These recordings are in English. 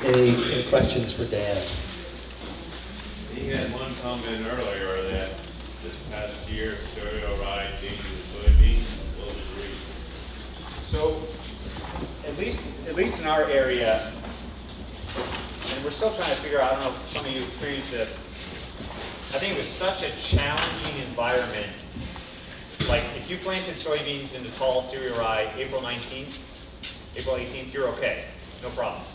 Any questions for Dan? He had one comment earlier that this past year, stereo ride changed the soybeans. What was the reason? So, at least in our area, and we're still trying to figure out, I don't know if some of you experienced this, I think it was such a challenging environment. Like, if you planted soybeans into tall cereal rye April 19th, April 18th, you're okay, no problems.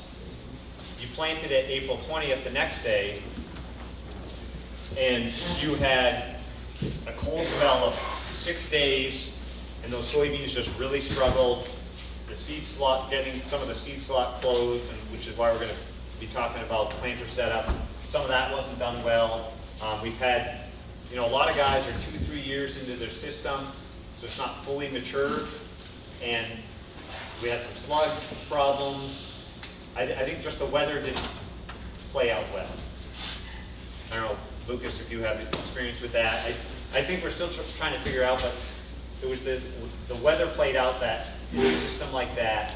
You planted it April 20th the next day, and you had a cold spell of 6 days, and those soybeans just really struggled. The seed slot, getting some of the seed slot closed, and which is why we're going to be talking about planter setup. Some of that wasn't done well. We've had, a lot of guys are 2-3 years into their system, so it's not fully mature, and we had some slug problems. I think just the weather didn't play out well. I don't know, Lucas, if you have experience with that. I think we're still trying to figure out, but it was the weather played out that in a system like that,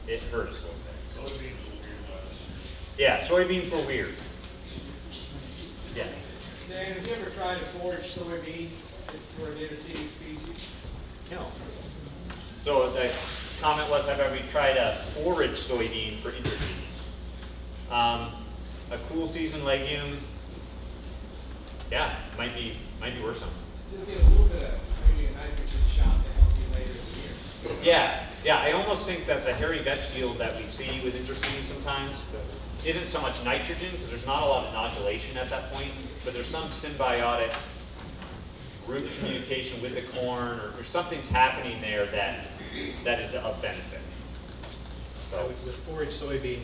it hurt us a little bit. Soybeans were weird last year. Yeah, soybeans were weird. Yeah. Dan, have you ever tried a forage soybean for an interseeding species? No. So the comment was, have we tried a forage soybean for interseeding? A cool season legume, yeah, might be worth something. Still get a little bit of maybe a nitrogen shot to help you later in the year. Yeah, I almost think that the hairy vetch yield that we see with interseeding sometimes isn't so much nitrogen, because there's not a lot of nodulation at that point, but there's some symbiotic root communication with the corn, or something's happening there that is of benefit. So With forage soybean,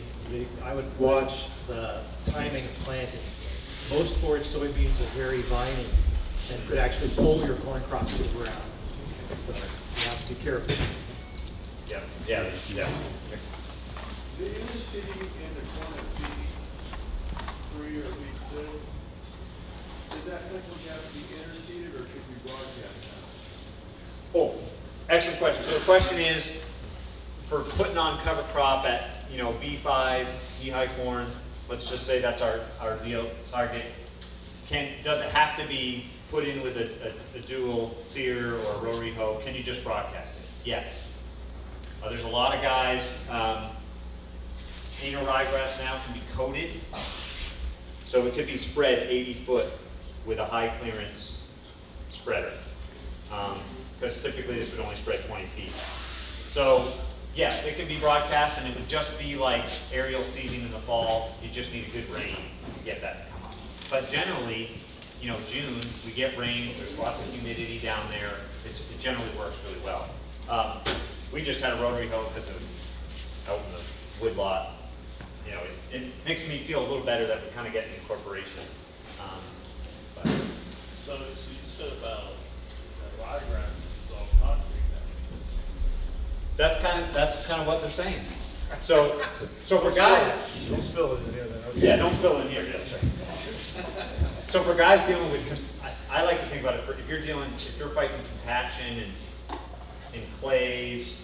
I would watch the timing of planting. Most forage soybeans are very viney and could actually pull your corn crop to the ground. So you have to be careful. yeah. The interseeding in the corn at B3 or B6, is that technically have to be interseeded or could be broadcast now? Oh, excellent question. So the question is, for putting on cover crop at B5, knee-high corn, let's just say that's our deal target. Does it have to be put in with a dual sear or a rotary hoe? Can you just broadcast it? Yes. There's a lot of guys. Anal ryegrass now can be coated, so it could be spread 80 foot with a high clearance spreader, because typically this would only spread 20 feet. So yes, it can be broadcast, and it would just be like aerial seeding in the fall. You just need a good rain to get that to come up. But generally, June, we get rains, there's lots of humidity down there. It generally works really well. We just had a rotary hoe because it was out in the wood lot. It makes me feel a little better that we kind of get an incorporation. But So you said about that ryegrass is all concrete now. that's kind of what they're saying. So for guys, Don't spill it in here then. yeah, don't spill in here. That's right. So for guys dealing with, I like to think about it. If you're fighting compaction and clays,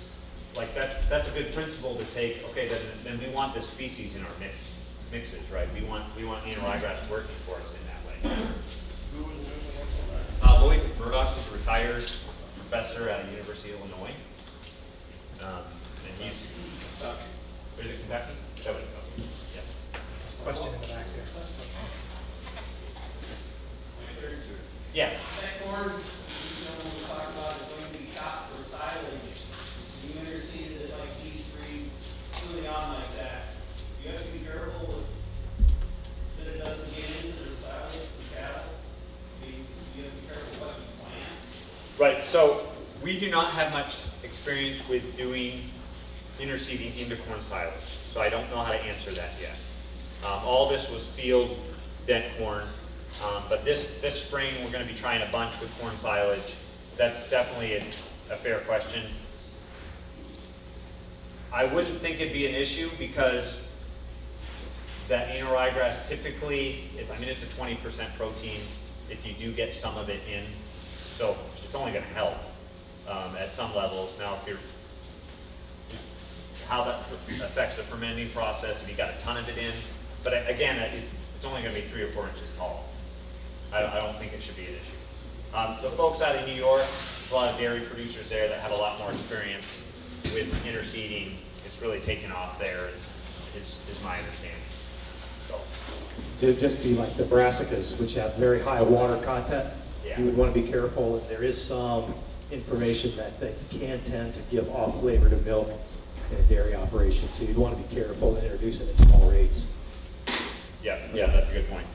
like that's a good principle to take. Okay, then we want this species in our mixes, right? We want anal ryegrass working for us in that way. Who was doing the work on that? Lloyd Murdoch is a retired professor at the University of Illinois, and he's. Is it Kentucky? Is that what it's called? Yeah. Question in the back there. Yeah. That corn, when we talk about it going to be chopped for silage, you interseeded it like B3, early on like that. You have to be careful that it doesn't get into the silage for cattle. You have to be careful what you plant. Right, so we do not have much experience with doing interseeding into corn silage, so I don't know how to answer that yet. All this was field dent corn, but this spring we're going to be trying a bunch with corn silage. That's definitely a fair question. I wouldn't think it'd be an issue because that anal ryegrass typically, it's a 20% protein if you do get some of it in, so it's only going to help at some levels. Now, if you're how that affects the fermenting process, if you got a ton of it in. But again, it's only gonna be 3 or 4 inches tall. I don't think it should be an issue. The folks out of New York, there's a lot of dairy producers there that have a lot more experience with interseeding. It's really taken off there, is my understanding. So, It'd just be like the brassicas, which have very high water content. Yeah. You would want to be careful, and there is some information that they can tend to give off flavor to milk in a dairy operation, so you'd want to be careful in introducing it at small rates. yeah, that's a good point.